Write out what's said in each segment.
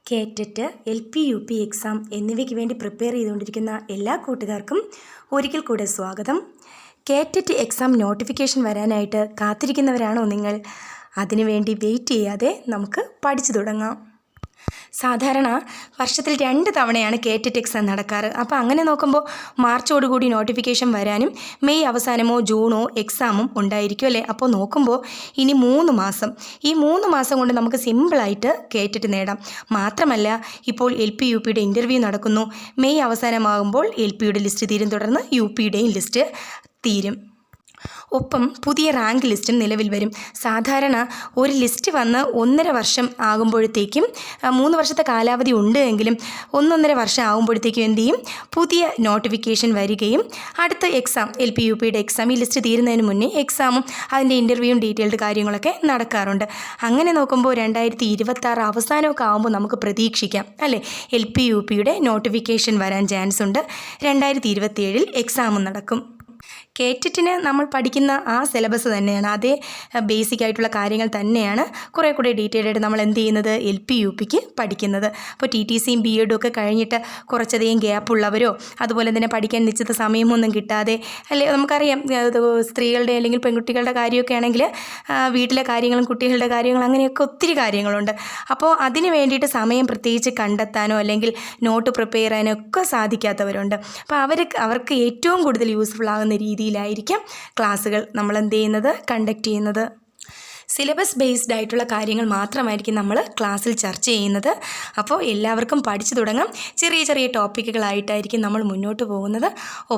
കേറ്ററ്റ്, LP, UP exam എന്നിവയ്ക്ക് വേണ്ടി prepare ചെയ്തുകൊണ്ടിരിക്കുന്ന എല്ലാ കൂട്ടുകാർക്കും ഒരിക്കൽ കൂടെ സ്വാഗതം. കേറ്ററ്റ് എക്സാം നോട്ടിഫിക്കേഷൻ വരാനായിട്ട് കാത്തിരിക്കുന്നവരാണോ നിങ്ങൾ? അതിനുവേണ്ടി വെയിറ്റ് ചെയ്യാതെ നമുക്ക് പഠിച്ചു തുടങ്ങാം. സാധാരണ വർഷത്തിൽ 2 തവണയാണ് കേറ്ററ്റ് എക്സാം നടക്കാറ്. അപ്പോൾ അങ്ങനെ നോക്കുമ്പോൾ മാർച്ചോടുകൂടി നോട്ടിഫിക്കേഷൻ വരാനും മെയ് അവസാനമോ ജൂണോ എക്സാമും ഉണ്ടായിരിക്കും അല്ലേ? അപ്പോൾ നോക്കുമ്പോൾ ഇനി 3 മാസം, ഈ 3 മാസം കൊണ്ട് നമുക്ക് സിമ്പിളായിട്ട് കേറ്ററ്റ് നേടാം. മാത്രമല്ല ഇപ്പോൾ LP UPയുടെ ഇൻ്റർവ്യൂ നടക്കുന്നു. മെയ് അവസാനമാകുമ്പോൾ LPയുടെ ലിസ്റ്റ് തീരും, തുടർന്ന് UPയുടെയും ലിസ്റ്റ് തീരും. ഒപ്പം പുതിയ റാങ്ക് ലിസ്റ്റും നിലവിൽ വരും. സാധാരണ ഒരു ലിസ്റ്റ് വന്ന് 1.5 വർഷം ആകുമ്പോഴത്തേക്കും, 3 വർഷത്തെ കാലാവധി ഉണ്ട് എങ്കിലും 1.5 വർഷം ആകുമ്പോഴത്തേക്കും എന്ത് ചെയ്യും, പുതിയ നോട്ടിഫിക്കേഷൻ വരികയും അടുത്ത എക്സാം, LP UPയുടെ എക്സാം, ഈ ലിസ്റ്റ് തീരുന്നതിന് മുന്നേ എക്സാമും അതിൻ്റെ ഇൻ്റർവ്യൂവും ഡീറ്റെയിൽഡ് കാര്യങ്ങളൊക്കെ നടക്കാറുണ്ട്. അങ്ങനെ നോക്കുമ്പോൾ 2026 അവസാനമൊക്കെ ആകുമ്പോൾ നമുക്ക് പ്രതീക്ഷിക്കാം അല്ലേ, LP UPയുടെ നോട്ടിഫിക്കേഷൻ വരാൻ ചാൻസ് ഉണ്ട്. 2027 എക്സാമും നടക്കും. കേറ്ററ്റിന് നമ്മൾ പഠിക്കുന്ന ആ സിലബസ് തന്നെയാണ്, അതേ ബേസിക് ആയിട്ടുള്ള കാര്യങ്ങൾ തന്നെയാണ് കുറേ കൂടെ ഡീറ്റെയിൽ ആയിട്ട് നമ്മൾ എന്ത് ചെയ്യുന്നത്, LP UPക്ക് പഠിക്കുന്നത്. അപ്പോൾ TTCയും BEdും ഒക്കെ കഴിഞ്ഞിട്ട് കുറച്ചധികം ഗ്യാപ്പുള്ളവരോ അതുപോലെ തന്നെ പഠിക്കാൻ നിശ്ചിത സമയമൊന്നും കിട്ടാതെ, അല്ലെ നമുക്കറിയാം സ്ത്രീകളുടെ അല്ലെങ്കിൽ പെൺകുട്ടികളുടെ കാര്യമൊക്കെ ആണെങ്കിൽ വീട്ടിലെ കാര്യങ്ങളും കുട്ടികളുടെ കാര്യങ്ങളും അങ്ങനെയൊക്കെ ഒത്തിരി കാര്യങ്ങളുണ്ട്. അപ്പോൾ അതിന് വേണ്ടിയിട്ട് സമയം പ്രത്യേകിച്ച് കണ്ടെത്താനോ അല്ലെങ്കിൽ നോട്ട് പ്രിപ്പയർ ചെയ്യാനോ ഒക്കെ സാധിക്കാത്തവരുണ്ട്. അപ്പോൾ അവർക്ക് ഏറ്റവും കൂടുതൽ യൂസ്ഫുൾ ആകുന്ന രീതിയിലായിരിക്കും ക്ലാസ്സുകൾ നമ്മൾ എന്ത് ചെയ്യുന്നത്, കണ്ടക്ട് ചെയ്യുന്നത്. സിലബസ് ബേസ്ഡ് ആയിട്ടുള്ള കാര്യങ്ങൾ മാത്രമായിരിക്കും നമ്മൾ ക്ലാസ്സിൽ ചർച്ച ചെയ്യുന്നത്. അപ്പോൾ എല്ലാവർക്കും പഠിച്ചു തുടങ്ങാം. ചെറിയ ചെറിയ ടോപ്പിക്കുകളായിട്ടായിരിക്കും നമ്മൾ മുന്നോട്ട് പോകുന്നത്.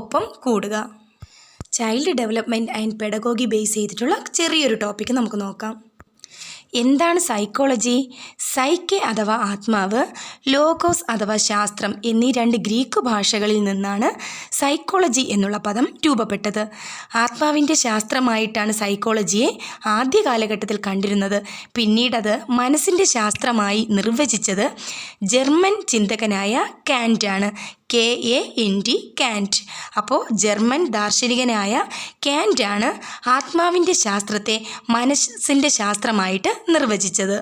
ഒപ്പം കൂടുക. Child development and pedagogy base ചെയ്തിട്ടുള്ള ചെറിയൊരു ടോപ്പിക്ക് നമുക്ക് നോക്കാം. എന്താണ് സൈക്കോളജി? സൈക്കെ അഥവാ ആത്മാവ്, ലോഗോസ് അഥവാ ശാസ്ത്രം എന്നീ 2 ഗ്രീക്ക് ഭാഷകളിൽ നിന്നാണ് സൈക്കോളജി എന്നുള്ള പദം രൂപപ്പെട്ടത്. ആത്മാവിൻ്റെ ശാസ്ത്രമായിട്ടാണ് സൈക്കോളജിയെ ആദ്യ കാലഘട്ടത്തിൽ കണ്ടിരുന്നത്. പിന്നീടത് മനസ്സിൻ്റെ ശാസ്ത്രമായി നിർവചിച്ചത് ജർമ്മൻ ചിന്തകനായ കാൻ്റാണ്. KANT, can't. അപ്പോൾ ജർമ്മൻ ദാർശനികനായ കാൻ്റാണ് ആത്മാവിൻ്റെ ശാസ്ത്രത്തെ മനസ്സിൻ്റെ ശാസ്ത്രമായിട്ട് നിർവചിച്ചത്.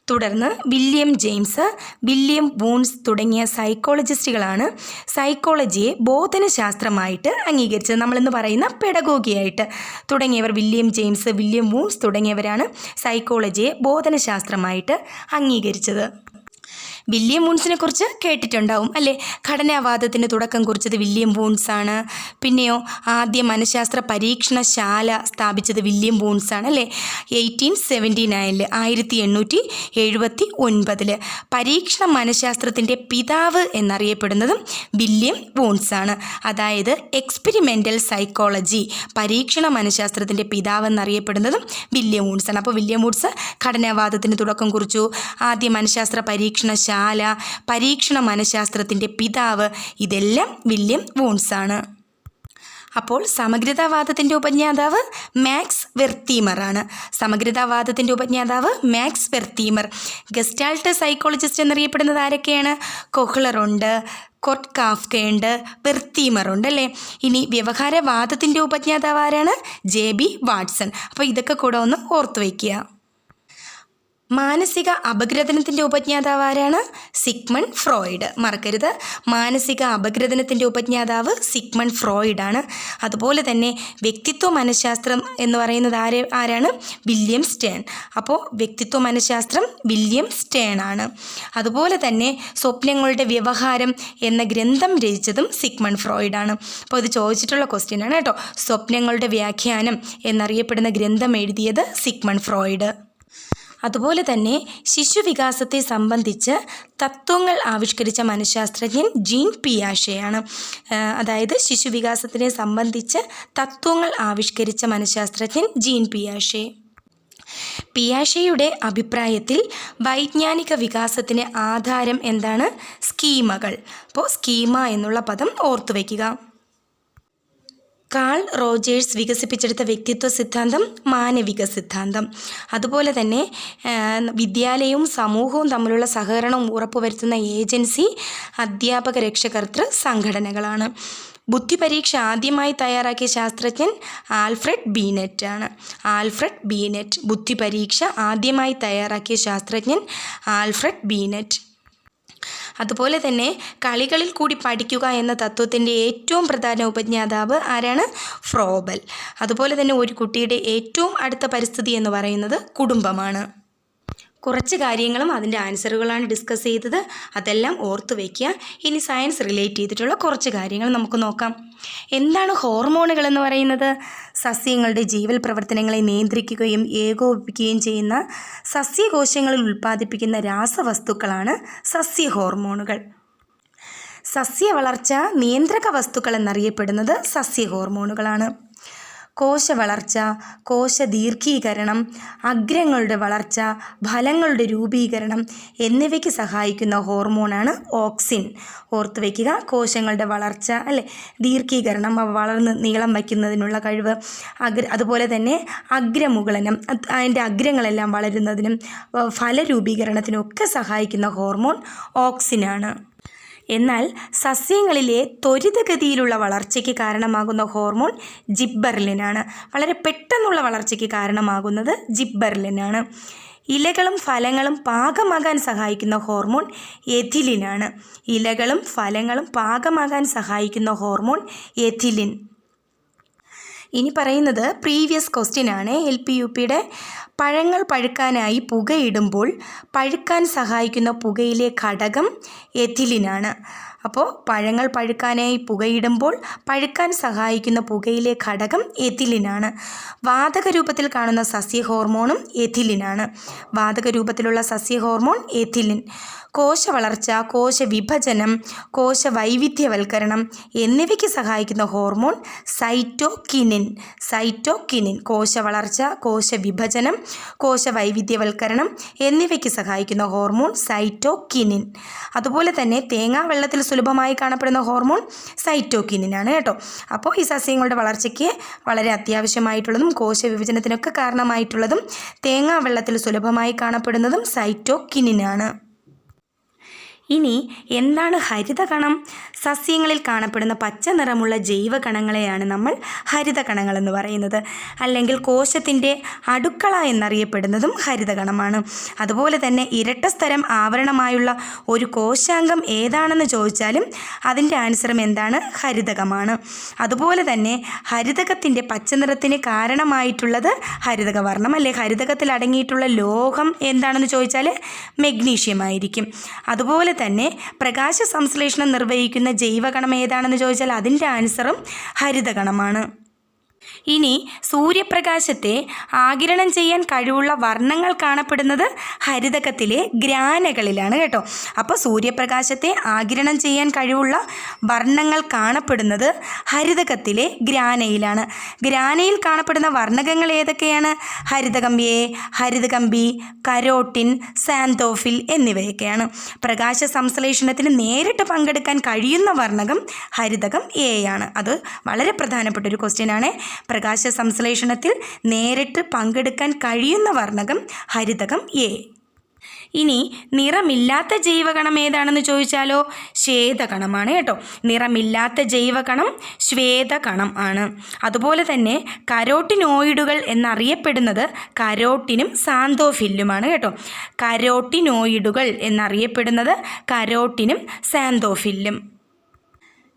തുടർന്ന് വില്യം ജെയിംസ്, വില്യം വൂൺസ് തുടങ്ങിയ സൈക്കോളജിസ്റ്റുകളാണ് സൈക്കോളജിയെ ബോധനശാസ്ത്രമായിട്ട് അംഗീകരിച്ചത്. നമ്മളിന്ന് പറയുന്ന പെഡഗോഗിയായിട്ട് തുടങ്ങിയവർ, വില്യം ജെയിംസ്, വില്യം വൂൺസ് തുടങ്ങിയവരാണ് സൈക്കോളജിയെ ബോധനശാസ്ത്രമായിട്ട് അംഗീകരിച്ചത്. വില്യം വൂൺസിനെ കുറിച്ച് കേട്ടിട്ടുണ്ടാവും അല്ലേ? ഘടനാവാദത്തിന് തുടക്കം കുറിച്ചത് വില്യം വൂൺസ് ആണ്. പിന്നെയോ ആദ്യ മനഃശാസ്ത്ര പരീക്ഷണശാല സ്ഥാപിച്ചത് വില്യം വൂൺസ് ആണ് അല്ലേ? 1879 1879 പരീക്ഷണ മനഃശാസ്ത്രത്തിൻ്റെ പിതാവ് എന്നറിയപ്പെടുന്നതും വില്യം വൂൺസ് ആണ്. അതായത് എക്സ്പെരിമെൻ്റൽ സൈക്കോളജി, പരീക്ഷണ മനഃശാസ്ത്രത്തിൻ്റെ പിതാവ് എന്നറിയപ്പെടുന്നതും വില്യം വൂൺസ് ആണ്. അപ്പോൾ വില്യം വൂൺസ് ഘടനാവാദത്തിന് തുടക്കം കുറിച്ചു, ആദ്യ മനഃശാസ്ത്ര പരീക്ഷണശാല, പരീക്ഷണ മനഃശാസ്ത്രത്തിൻ്റെ പിതാവ്, ഇതെല്ലാം വില്യം വൂൺസ് ആണ്. അപ്പോൾ സമഗ്രതാവാദത്തിൻ്റെ ഉപജ്ഞാതാവ് മാക്സ് വെർത്തീമർ ആണ്. സമഗ്രതാവാദത്തിൻ്റെ ഉപജ്ഞാതാവ് മാക്സ് വെർത്തീമർ. ഗസ്റ്റാൾട്ട് സൈക്കോളജിസ്റ്റ് എന്നറിയപ്പെടുന്നത് ആരൊക്കെയാണ്? കൊഹ്ലറുണ്ട്, കാഫ്കയുണ്ട്, വെർത്തീമറുണ്ട് അല്ലേ? ഇനി വ്യവഹാരവാദത്തിൻ്റെ ഉപജ്ഞാതാവ് ആരാണ്? JB Watson. അപ്പോൾ ഇതൊക്കെ കൂടെ ഒന്ന് ഓർത്തു വയ്ക്കുക. മാനസിക അപഗ്രഥനത്തിൻ്റെ ഉപജ്ഞാതാവ് ആരാണ്? Sigmund Freud. മറക്കരുത്, മാനസിക അപഗ്രഥനത്തിൻ്റെ ഉപജ്ഞാതാവ് സിഗ്മണ്ട് ഫ്രോയിഡ് ആണ്. അതുപോലെ തന്നെ വ്യക്തിത്വ മനഃശാസ്ത്രം എന്ന് പറയുന്നത് ആരാണ്? William Stern. അപ്പോൾ വ്യക്തിത്വ മനഃശാസ്ത്രം വില്യം സ്റ്റേൺ ആണ്. അതുപോലെ തന്നെ സ്വപ്നങ്ങളുടെ വ്യവഹാരം എന്ന ഗ്രന്ഥം രചിച്ചതും സിഗ്മണ്ട് ഫ്രോയിഡ് ആണ്. അപ്പോൾ ഇത് ചോദിച്ചിട്ടുള്ള ക്വസ്റ്റ്യൻ ആണ് കേട്ടോ. സ്വപ്നങ്ങളുടെ വ്യാഖ്യാനം എന്നറിയപ്പെടുന്ന ഗ്രന്ഥം എഴുതിയത് സിഗ്മണ്ട് ഫ്രോയിഡ്. അതുപോലെ തന്നെ ശിശുവികാസത്തെ സംബന്ധിച്ച് തത്വങ്ങൾ ആവിഷ്കരിച്ച മനഃശാസ്ത്രജ്ഞൻ ജീൻ പിയാഷെയാണ്. അതായത് ശിശുവികാസത്തിനെ സംബന്ധിച്ച് തത്വങ്ങൾ ആവിഷ്കരിച്ച മനഃശാസ്ത്രജ്ഞൻ ജീൻ പിയാഷെ. പിയാഷെയുടെ അഭിപ്രായത്തിൽ വൈജ്ഞാനിക വികാസത്തിന് ആധാരം എന്താണ്? സ്കീമകൾ. അപ്പോൾ സ്കീമ എന്നുള്ള പദം ഓർത്തു വയ്ക്കുക. കാൾ റോജേഴ്സ് വികസിപ്പിച്ചെടുത്ത വ്യക്തിത്വ സിദ്ധാന്തം മാനവിക സിദ്ധാന്തം. അതുപോലെ തന്നെ വിദ്യാലയവും സമൂഹവും തമ്മിലുള്ള സഹകരണം ഉറപ്പുവരുത്തുന്ന ഏജൻസി അധ്യാപക രക്ഷകർതൃ സംഘടനകളാണ്. ബുദ്ധിപരീക്ഷ ആദ്യമായി തയ്യാറാക്കിയ ശാസ്ത്രജ്ഞൻ ആൽഫ്രഡ് ബീനെറ്റ് ആണ്. ബുദ്ധിപരീക്ഷ ആദ്യമായി തയ്യാറാക്കിയ ശാസ്ത്രജ്ഞൻ ആൽഫ്രഡ് ബീനെറ്റ്. അതുപോലെ തന്നെ കളികളിൽ കൂടി പഠിക്കുക എന്ന തത്വത്തിൻ്റെ ഏറ്റവും പ്രധാന ഉപജ്ഞാതാവ് ആരാണ്? ഫ്രോബൽ. അതുപോലെ തന്നെ ഒരു കുട്ടിയുടെ ഏറ്റവും അടുത്ത പരിസ്ഥിതി എന്ന് പറയുന്നത് കുടുംബമാണ്. കുറച്ച് കാര്യങ്ങളും അതിൻ്റെ ആൻസറുകളാണ് ഡിസ്കസ് ചെയ്തത്. അതെല്ലാം ഓർത്തു വയ്ക്കുക. ഇനി സയൻസ് റിലേറ്റ് ചെയ്തിട്ടുള്ള കുറച്ച് കാര്യങ്ങൾ നമുക്ക് നോക്കാം. എന്താണ് ഹോർമോണുകൾ എന്ന് പറയുന്നത്? സസ്യങ്ങളുടെ ജീവൽ പ്രവർത്തനങ്ങളെ നിയന്ത്രിക്കുകയും ഏകോപിപ്പിക്കുകയും ചെയ്യുന്ന സസ്യകോശങ്ങളിൽ ഉൽപ്പാദിപ്പിക്കുന്ന രാസവസ്തുക്കളാണ് സസ്യ ഹോർമോണുകൾ. സസ്യവളർച്ച നിയന്ത്രക വസ്തുക്കൾ എന്നറിയപ്പെടുന്നത് സസ്യ ഹോർമോണുകളാണ്. കോശവളർച്ച, കോശദീർഘീകരണം, അഗ്രങ്ങളുടെ വളർച്ച, ഫലങ്ങളുടെ രൂപീകരണം എന്നിവയ്ക്ക് സഹായിക്കുന്ന ഹോർമോണാണ് ഓക്സിൻ. ഓർത്ത് വയ്ക്കുക, കോശങ്ങളുടെ വളർച്ച അല്ലേ, ദീർഘീകരണം, വളർന്ന് നീളം വയ്ക്കുന്നതിനുള്ള കഴിവ്, അതുപോലെ തന്നെ അഗ്രമുകളനം, അതിൻ്റെ അഗ്രങ്ങളെല്ലാം വളരുന്നതിനും ഫലരൂപീകരണത്തിനും ഒക്കെ സഹായിക്കുന്ന ഹോർമോൺ ഓക്സിനാണ്. എന്നാൽ സസ്യങ്ങളിലെ ത്വരിതഗതിയിലുള്ള വളർച്ചയ്ക്ക് കാരണമാകുന്ന ഹോർമോൺ ജിബ്ബെർലിനാണ്. വളരെ പെട്ടെന്നുള്ള വളർച്ചയ്ക്ക് കാരണമാകുന്നത് ജിബ്ബെർലിനാണ്. ഇലകളും ഫലങ്ങളും പാകമാകാൻ സഹായിക്കുന്ന ഹോർമോൺ എഥിലിനാണ്. ഇലകളും ഫലങ്ങളും പാകമാകാൻ സഹായിക്കുന്ന ഹോർമോൺ എഥിലിൻ. ഇനി പറയുന്നത് പ്രീവിയസ് ക്വസ്റ്റ്യൻ ആണ്. LP-UPയുടെ പഴങ്ങൾ പഴുക്കാനായി പുകയിടുമ്പോൾ പഴുക്കാൻ സഹായിക്കുന്ന പുകയിലെ ഘടകം എഥിലിനാണ്. അപ്പോൾ പഴങ്ങൾ പഴുക്കാനായി പുകയിടുമ്പോൾ പഴുക്കാൻ സഹായിക്കുന്ന പുകയിലെ ഘടകം എഥിലിനാണ്. വാതക രൂപത്തിൽ കാണുന്ന സസ്യ ഹോർമോണും എഥിലിനാണ്. വാതക രൂപത്തിലുള്ള സസ്യ ഹോർമോൺ എഥിലിൻ. കോശവളർച്ച, കോശവിഭജനം, കോശവൈവിധ്യവൽക്കരണം എന്നിവയ്ക്ക് സഹായിക്കുന്ന ഹോർമോൺ സൈറ്റോകിനിൻ. സൈറ്റോകിനിൻ കോശവളർച്ച, കോശവിഭജനം, കോശവൈവിധ്യവൽക്കരണം എന്നിവയ്ക്ക് സഹായിക്കുന്ന ഹോർമോൺ സൈറ്റോകിനിൻ. അതുപോലെ തന്നെ തേങ്ങാവെള്ളത്തിൽ സുലഭമായി കാണപ്പെടുന്ന ഹോർമോൺ സൈറ്റോകിനിനാണ് കേട്ടോ. അപ്പോൾ ഈ സസ്യങ്ങളുടെ വളർച്ചയ്ക്ക് വളരെ അത്യാവശ്യമായിട്ടുള്ളതും കോശവിഭജനത്തിനൊക്കെ കാരണമായിട്ടുള്ളതും തേങ്ങാവെള്ളത്തിൽ സുലഭമായി കാണപ്പെടുന്നതും സൈറ്റോകിനിനാണ്. ഇനി എന്താണ് ഹരിതകണം? സസ്യങ്ങളിൽ കാണപ്പെടുന്ന പച്ച നിറമുള്ള ജൈവകണങ്ങളെയാണ് നമ്മൾ ഹരിതകണങ്ങൾ എന്ന് പറയുന്നത്. അല്ലെങ്കിൽ കോശത്തിൻ്റെ അടുക്കള എന്നറിയപ്പെടുന്നതും ഹരിതകണമാണ്. അതുപോലെ തന്നെ ഇരട്ട സ്തരം ആവരണമായുള്ള ഒരു കോശാംഗം ഏതാണെന്ന് ചോദിച്ചാലും അതിൻ്റെ ആൻസറും എന്താണ്? ഹരിതകമാണ്. അതുപോലെ തന്നെ ഹരിതകത്തിൻ്റെ പച്ചനിറത്തിന് കാരണമായിട്ടുള്ളത് ഹരിതകവർണ്ണം അല്ലേ. ഹരിതകത്തിൽ അടങ്ങിയിട്ടുള്ള ലോഹം എന്താണെന്ന് ചോദിച്ചാൽ മെഗ്നീഷ്യം ആയിരിക്കും. അതുപോലെ തന്നെ പ്രകാശ സംശ്ലേഷണം നിർവഹിക്കുന്ന ജൈവകണം ഏതാണെന്ന് ചോദിച്ചാൽ അതിൻ്റെ ആൻസറും ഹരിതകണമാണ്. ഇനി സൂര്യപ്രകാശത്തെ ആഗിരണം ചെയ്യാൻ കഴിവുള്ള വർണ്ണങ്ങൾ കാണപ്പെടുന്നത് ഹരിതകത്തിലെ ഗ്രാനകളിലാണ് കേട്ടോ. അപ്പോൾ സൂര്യപ്രകാശത്തെ ആഗിരണം ചെയ്യാൻ കഴിവുള്ള വർണ്ണങ്ങൾ കാണപ്പെടുന്നത് ഹരിതകത്തിലെ ഗ്രാനയിലാണ്. ഗ്രാനയിൽ കാണപ്പെടുന്ന വർണ്ണകങ്ങൾ ഏതൊക്കെയാണ്? ഹരിതകം എ, ഹരിതകം ബി, കരോട്ടിൻ, സാന്തോഫിൽ എന്നിവയൊക്കെയാണ്. പ്രകാശ സംശ്ലേഷണത്തിന് നേരിട്ട് പങ്കെടുക്കാൻ കഴിയുന്ന വർണ്ണകം ഹരിതകം എ ആണ്. അത് വളരെ പ്രധാനപ്പെട്ട ഒരു ക്വസ്റ്റ്യൻ ആണ്. പ്രകാശ സംശ്ലേഷണത്തിൽ നേരിട്ട് പങ്കെടുക്കാൻ കഴിയുന്ന വർണ്ണകം ഹരിതകം എ. ഇനി നിറമില്ലാത്ത ജൈവകണം ഏതാണെന്ന് ചോദിച്ചാലോ ശ്വേതകണമാണ് കേട്ടോ. നിറമില്ലാത്ത ജൈവകണം ശ്വേതകണം ആണ്. അതുപോലെ തന്നെ കരോട്ടിനോയിഡുകൾ എന്നറിയപ്പെടുന്നത് കരോട്ടിനും സാന്തോഫില്ലുമാണ് കേട്ടോ. കരോട്ടിനോയിഡുകൾ എന്നറിയപ്പെടുന്നത് കരോട്ടിനും സാന്തോഫില്ലും.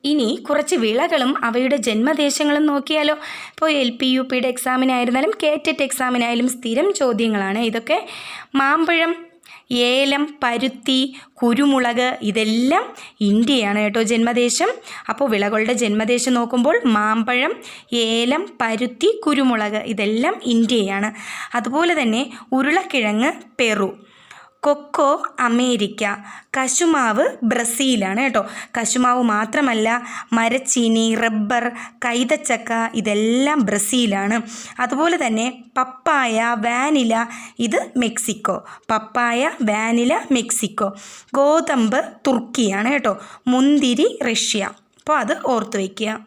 ഇനി കുറച്ച് വിളകളും അവയുടെ ജന്മദേശങ്ങളും നോക്കിയാലോ. ഇപ്പോൾ LP-UPയുടെ എക്സാമിനായിരുന്നാലും കേറ്ററ്റ് എക്സാമിനായാലും സ്ഥിരം ചോദ്യങ്ങളാണ് ഇതൊക്കെ. മാമ്പഴം, ഏലം, പരുത്തി, കുരുമുളക് ഇതെല്ലാം ഇന്ത്യയാണ് കേട്ടോ ജന്മദേശം. അപ്പോൾ വിളകളുടെ ജന്മദേശം നോക്കുമ്പോൾ മാമ്പഴം, ഏലം, പരുത്തി, കുരുമുളക് ഇതെല്ലാം ഇന്ത്യയാണ്. അതുപോലെ തന്നെ ഉരുളക്കിഴങ്ങ് പെറു, കൊക്കോ അമേരിക്ക, കശുമാവ് ബ്രസീലാണ് കേട്ടോ. കശുമാവ് മാത്രമല്ല മരച്ചീനി, റബ്ബർ, കൈതച്ചക്ക ഇതെല്ലാം ബ്രസീലാണ്. അതുപോലെ തന്നെ പപ്പായ, വാനില ഇത് മെക്സിക്കോ. പപ്പായ, വാനില മെക്സിക്കോ. ഗോതമ്പ് തുർക്കിയാണ് കേട്ടോ. മുന്തിരി റഷ്യ. അപ്പോൾ അത് ഓർത്ത് വയ്ക്കുക.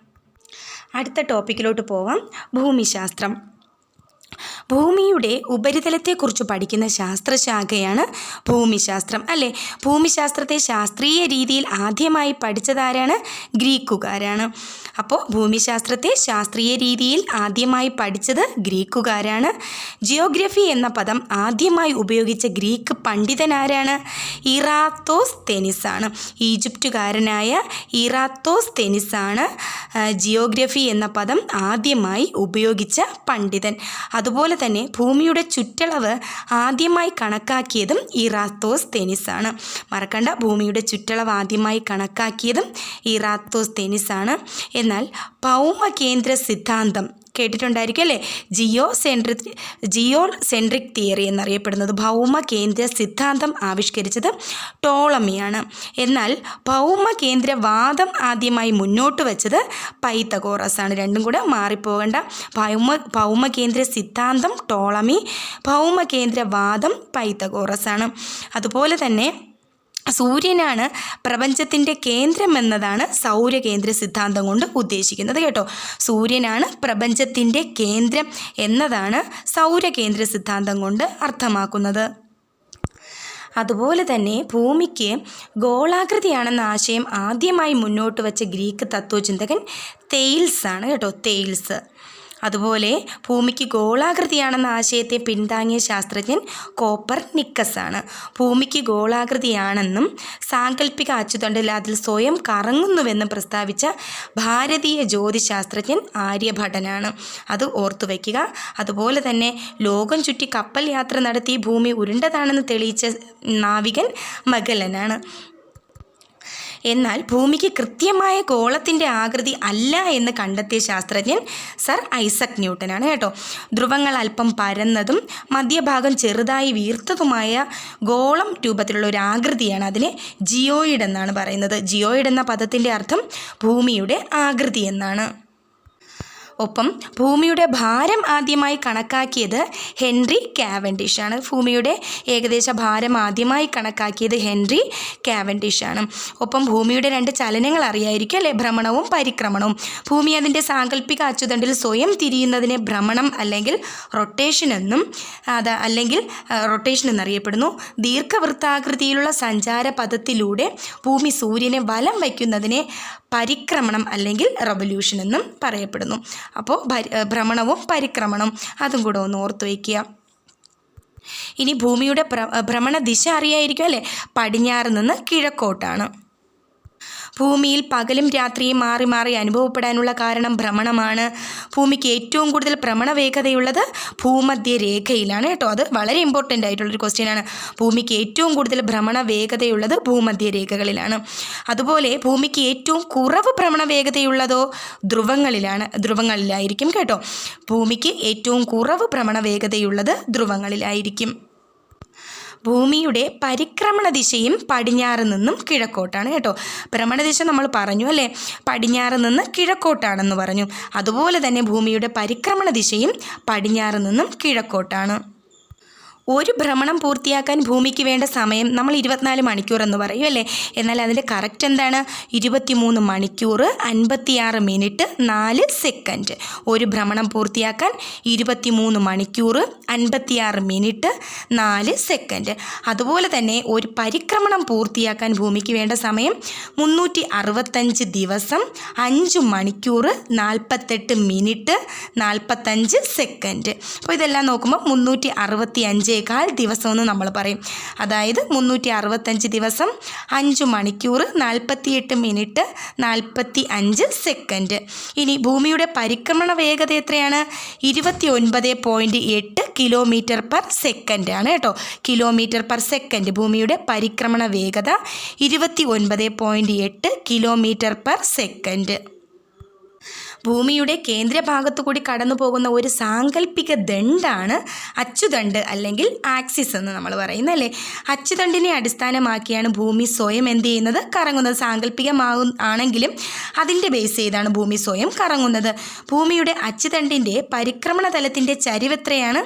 അടുത്ത ടോപ്പിക്കിലോട്ട് പോവാം. ഭൂമിശാസ്ത്രം. ഭൂമിയുടെ ഉപരിതലത്തെക്കുറിച്ച് പഠിക്കുന്ന ശാസ്ത്രശാഖയാണ് ഭൂമിശാസ്ത്രം അല്ലേ. ഭൂമിശാസ്ത്രത്തെ ശാസ്ത്രീയ രീതിയിൽ ആദ്യമായി പഠിച്ചതാരാണ്? ഗ്രീക്കുകാരാണ്. അപ്പോൾ ഭൂമിശാസ്ത്രത്തെ ശാസ്ത്രീയ രീതിയിൽ ആദ്യമായി പഠിച്ചത് ഗ്രീക്കുകാരാണ്. ജിയോഗ്രഫി എന്ന പദം ആദ്യമായി ഉപയോഗിച്ച ഗ്രീക്ക് പണ്ഡിതനാരാണ്? ഇറാത്തോസ്തെനിസ് ആണ്. ഈജിപ്തുകാരനായ ഇറാത്തോസ്തെനിസ് ആണ് ജിയോഗ്രഫി എന്ന പദം ആദ്യമായി ഉപയോഗിച്ച പണ്ഡിതൻ. അതുപോലെ തന്നെ ഭൂമിയുടെ ചുറ്റളവ് ആദ്യമായി കണക്കാക്കിയതും ഇറാത്തോസ്തെനിസ് ആണ്. മറക്കണ്ട, ഭൂമിയുടെ ചുറ്റളവ് ആദ്യമായി കണക്കാക്കിയതും ഇറാത്തോസ്തെനിസ് ആണ്. എന്നാൽ ഭൗമകേന്ദ്ര സിദ്ധാന്തം കേട്ടിട്ടുണ്ടായിരിക്കും അല്ലേ. ജിയോ സെൻട്രിക് തിയറി എന്നറിയപ്പെടുന്നത് ഭൗമകേന്ദ്ര സിദ്ധാന്തം ആവിഷ്കരിച്ചത് ടോളമിയാണ്. എന്നാൽ ഭൗമകേന്ദ്രവാദം ആദ്യമായി മുന്നോട്ട് വച്ചത് പൈത്തഗോറസ് ആണ്. രണ്ടും കൂടെ മാറിപ്പോകേണ്ട. ഭൗമകേന്ദ്ര സിദ്ധാന്തം ടോളമി, ഭൗമകേന്ദ്രവാദം പൈത്തഗോറസ് ആണ്. അതുപോലെ തന്നെ സൂര്യനാണ് പ്രപഞ്ചത്തിൻ്റെ കേന്ദ്രം എന്നതാണ് സൗരകേന്ദ്ര സിദ്ധാന്തം കൊണ്ട് ഉദ്ദേശിക്കുന്നത് കേട്ടോ. സൂര്യനാണ് പ്രപഞ്ചത്തിൻ്റെ കേന്ദ്രം എന്നതാണ് സൗരകേന്ദ്ര സിദ്ധാന്തം കൊണ്ട് അർത്ഥമാക്കുന്നത്. അതുപോലെ തന്നെ ഭൂമിക്ക് ഗോളാകൃതിയാണെന്ന ആശയം ആദ്യമായി മുന്നോട്ട് വച്ച ഗ്രീക്ക് തത്വചിന്തകൻ തെയിൽസ് ആണ് കേട്ടോ. തെയിൽസ്. അതുപോലെ ഭൂമിക്ക് ഗോളാകൃതിയാണെന്ന ആശയത്തെ പിന്താങ്ങിയ ശാസ്ത്രജ്ഞൻ കോപ്പർനിക്കസ് ആണ്. ഭൂമിക്ക് ഗോളാകൃതിയാണെന്നും സാങ്കല്പിക അച്ചുതണ്ടിൽ അതിൽ സ്വയം കറങ്ങുന്നുവെന്നും പ്രസ്താവിച്ച ഭാരതീയ ജ്യോതിശാസ്ത്രജ്ഞൻ ആര്യഭടനാണ്. അത് ഓർത്തു വയ്ക്കുക. അതുപോലെ തന്നെ ലോകം ചുറ്റി കപ്പൽ യാത്ര നടത്തി ഭൂമി ഉരുണ്ടതാണെന്ന് തെളിയിച്ച നാവികൻ മഗല്ലനാണ്. എന്നാൽ ഭൂമിക്ക് കൃത്യമായ ഗോളത്തിൻ്റെ ആകൃതി അല്ല എന്ന് കണ്ടെത്തിയ ശാസ്ത്രജ്ഞൻ സർ ഐസക് ന്യൂട്ടനാണ് കേട്ടോ. ധ്രുവങ്ങൾ അല്പം പരന്നതും മധ്യഭാഗം ചെറുതായി വീർത്തതുമായ ഗോളം രൂപത്തിലുള്ള ഒരു ആകൃതിയാണ് അതിനെ ജിയോയിഡ് എന്നാണ് പറയുന്നത്. ജിയോയിഡ് എന്ന പദത്തിൻ്റെ അർത്ഥം ഭൂമിയുടെ ആകൃതി എന്നാണ്. ഒപ്പം ഭൂമിയുടെ ഭാരം ആദ്യമായി കണക്കാക്കിയത് ഹെൻറി കാവൻഡിഷ് ആണ്. ഭൂമിയുടെ ഏകദേശ ഭാരം ആദ്യമായി കണക്കാക്കിയത് ഹെൻറി കാവൻഡിഷ് ആണ്. ഒപ്പം ഭൂമിയുടെ രണ്ട് ചലനങ്ങൾ അറിയായിരിക്കും അല്ലേ, ഭ്രമണവും പരിക്രമണവും. ഭൂമി അതിൻ്റെ സാങ്കല്പിക അച്ചുതണ്ടിൽ സ്വയം തിരിയുന്നതിനെ ഭ്രമണം അല്ലെങ്കിൽ റൊട്ടേഷൻ എന്നും റൊട്ടേഷൻ എന്നറിയപ്പെടുന്നു. ദീർഘവൃത്താകൃതിയിലുള്ള സഞ്ചാര പഥത്തിലൂടെ ഭൂമി സൂര്യനെ വലം വയ്ക്കുന്നതിനെ പരിക്രമണം അല്ലെങ്കിൽ റവല്യൂഷൻ എന്നും പറയപ്പെടുന്നു. അപ്പോൾ ഭ്രമണവും പരിക്രമണവും അതും കൂടെ ഒന്ന് ഓർത്തു വയ്ക്കുക. ഇനി ഭൂമിയുടെ ഭ്രമണ ദിശ അറിയായിരിക്കും അല്ലേ. പടിഞ്ഞാറ് നിന്ന് കിഴക്കോട്ടാണ്. ഭൂമിയിൽ പകലും രാത്രിയും മാറി മാറി അനുഭവപ്പെടാനുള്ള കാരണം ഭ്രമണമാണ്. ഭൂമിക്ക് ഏറ്റവും കൂടുതൽ ഭ്രമണ വേഗതയുള്ളത് ഭൂമധ്യരേഖയിലാണ് കേട്ടോ. അത് വളരെ ഇമ്പോർട്ടൻ്റ് ആയിട്ടുള്ളൊരു ക്വസ്റ്റ്യനാണ്. ഭൂമിക്ക് ഏറ്റവും കൂടുതൽ ഭ്രമണ വേഗതയുള്ളത് ഭൂമധ്യരേഖകളിലാണ്. അതുപോലെ ഭൂമിക്ക് ഏറ്റവും കുറവ് ഭ്രമണ വേഗതയുള്ളതോ ധ്രുവങ്ങളിലായിരിക്കും കേട്ടോ. ഭൂമിക്ക് ഏറ്റവും കുറവ് ഭ്രമണ വേഗതയുള്ളത് ധ്രുവങ്ങളിലായിരിക്കും. ഭൂമിയുടെ പരിക്രമണ ദിശയും പടിഞ്ഞാറ് നിന്നും കിഴക്കോട്ടാണ് കേട്ടോ. ഭ്രമണദിശ നമ്മൾ പറഞ്ഞു അല്ലേ, പടിഞ്ഞാറ് നിന്ന് കിഴക്കോട്ടാണെന്ന് പറഞ്ഞു. അതുപോലെ തന്നെ ഭൂമിയുടെ പരിക്രമണ ദിശയും പടിഞ്ഞാറ് നിന്നും കിഴക്കോട്ടാണ്. ഒരു ഭ്രമണം പൂർത്തിയാക്കാൻ ഭൂമിക്ക് വേണ്ട സമയം നമ്മൾ 24 മണിക്കൂർ എന്ന് പറയും അല്ലേ. എന്നാൽ അതിൻ്റെ കറക്റ്റ് എന്താണ്? 23 മണിക്കൂർ 56 മിനിറ്റ് 4 സെക്കൻഡ്. ഒരു ഭ്രമണം പൂർത്തിയാക്കാൻ 23 മണിക്കൂർ 56 മിനിറ്റ് 4 സെക്കൻഡ്. അതുപോലെ തന്നെ ഒരു പരിക്രമണം പൂർത്തിയാക്കാൻ ഭൂമിക്ക് വേണ്ട സമയം 365 ദിവസം 5 മണിക്കൂർ 48 മിനിറ്റ് 45 സെക്കൻഡ്. അപ്പോൾ ഇതെല്ലാം നോക്കുമ്പോൾ 365 ദിവസം എന്ന് നമ്മൾ പറയും. അതായത് 365 ദിവസം 5 മണിക്കൂർ 48 മിനിറ്റ് 45 സെക്കൻഡ്. ഇനി ഭൂമിയുടെ പരിക്രമണ വേഗത എത്രയാണ്? 29.8 കിലോമീറ്റർ പെർ സെക്കൻഡ് ആണ് കേട്ടോ. കിലോമീറ്റർ പെർ സെക്കൻഡ് ഭൂമിയുടെ പരിക്രമണ വേഗത 29.8 കിലോമീറ്റർ പെർ സെക്കൻഡ്. ഭൂമിയുടെ കേന്ദ്രഭാഗത്തു കൂടി കടന്നു പോകുന്ന ഒരു സാങ്കല്പിക ദണ്ഡാണ് അച്ചുതണ്ട് അല്ലെങ്കിൽ ആക്സിസ് എന്ന് നമ്മൾ പറയുന്നല്ലേ. അച്ചുതണ്ടിനെ അടിസ്ഥാനമാക്കിയാണ് ഭൂമി സ്വയം എന്ത് ചെയ്യുന്നത്? കറങ്ങുന്നത്. ആണെങ്കിലും അതിൻ്റെ ബേസ് ചെയ്താണ് ഭൂമി സ്വയം കറങ്ങുന്നത്. ഭൂമിയുടെ അച്ചുതണ്ടിൻ്റെ പരിക്രമണ തലത്തിൻ്റെ ചരിവെത്രയാണ്?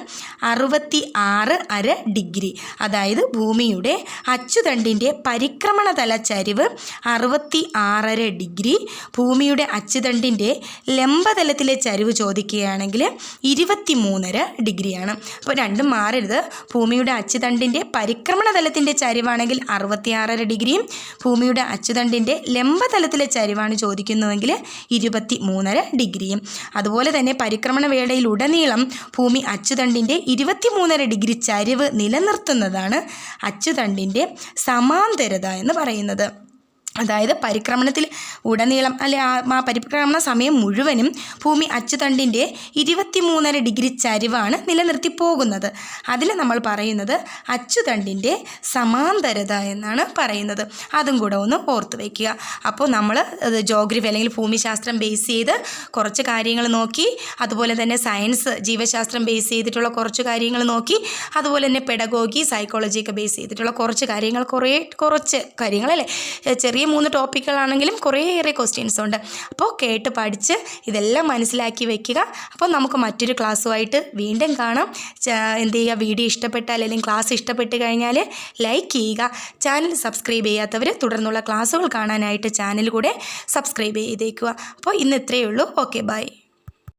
66.5 ഡിഗ്രി. അതായത് ഭൂമിയുടെ അച്ചുതണ്ടിൻ്റെ പരിക്രമണ തല ചരിവ് 66.5 ഡിഗ്രി. ഭൂമിയുടെ അച്ചുതണ്ടിൻ്റെ ലംബതലത്തിലെ ചരിവ് ചോദിക്കുകയാണെങ്കിൽ 23.5 ഡിഗ്രിയാണ്. അപ്പോൾ രണ്ടും മാറരുത്. ഭൂമിയുടെ അച്ചുതണ്ടിൻ്റെ പരിക്രമണ തലത്തിൻ്റെ ചരിവാണെങ്കിൽ 66.5 ഡിഗ്രിയും ഭൂമിയുടെ അച്ചുതണ്ടിൻ്റെ ലംബതലത്തിലെ ചരിവാണ് ചോദിക്കുന്നുവെങ്കിൽ 23.5 ഡിഗ്രിയും. അതുപോലെ തന്നെ പരിക്രമണ വേളയിലുടനീളം ഭൂമി അച്ചുതണ്ടിൻ്റെ 23.5 ഡിഗ്രി ചരിവ് നിലനിർത്തുന്നതാണ് അച്ചുതണ്ടിൻ്റെ സമാന്തരത എന്ന് പറയുന്നത്. അതായത് പരിക്രമണത്തിൽ ഉടനീളം ആ പരിക്രമണ സമയം മുഴുവനും ഭൂമി അച്ചുതണ്ടിൻ്റെ 23.5 ഡിഗ്രി ചരിവാണ് നിലനിർത്തി പോകുന്നത്. അതിൽ നമ്മൾ പറയുന്നത് അച്ചുതണ്ടിൻ്റെ സമാന്തരത എന്നാണ് പറയുന്നത്. അതും കൂടെ ഒന്ന് ഓർത്ത് വയ്ക്കുക. അപ്പോൾ നമ്മൾ ജോഗ്രഫി അല്ലെങ്കിൽ ഭൂമിശാസ്ത്രം ബേസ് ചെയ്ത് കുറച്ച് കാര്യങ്ങൾ നോക്കി, അതുപോലെ തന്നെ സയൻസ് ജീവശാസ്ത്രം ബേസ് ചെയ്തിട്ടുള്ള കുറച്ച് കാര്യങ്ങൾ നോക്കി, അതുപോലെ തന്നെ പെഡഗോഗി സൈക്കോളജിയൊക്കെ ബേസ് ചെയ്തിട്ടുള്ള കുറച്ച് കാര്യങ്ങൾ അല്ലേ, ചെറിയ 3 ടോപ്പിക്കുകളാണെങ്കിലും കുറേയേറെ ക്വസ്റ്റ്യൻസ് ഉണ്ട്. അപ്പോൾ കേട്ട് പഠിച്ച് ഇതെല്ലാം മനസ്സിലാക്കി വയ്ക്കുക. അപ്പോൾ നമുക്ക് മറ്റൊരു ക്ലാസ്സുമായിട്ട് വീണ്ടും കാണാം. എന്ത് ചെയ്യുക, വീഡിയോ ഇഷ്ടപ്പെട്ടാൽ അല്ലെങ്കിൽ ക്ലാസ് ഇഷ്ടപ്പെട്ട് കഴിഞ്ഞാൽ ലൈക്ക് ചെയ്യുക. ചാനൽ സബ്സ്ക്രൈബ് ചെയ്യാത്തവർ തുടർന്നുള്ള ക്ലാസ്സുകൾ കാണാനായിട്ട് ചാനൽ കൂടെ സബ്സ്ക്രൈബ് ചെയ്തേക്കുക. അപ്പോൾ ഇന്ന് ഇത്രയേ ഉള്ളൂ. Okay, by.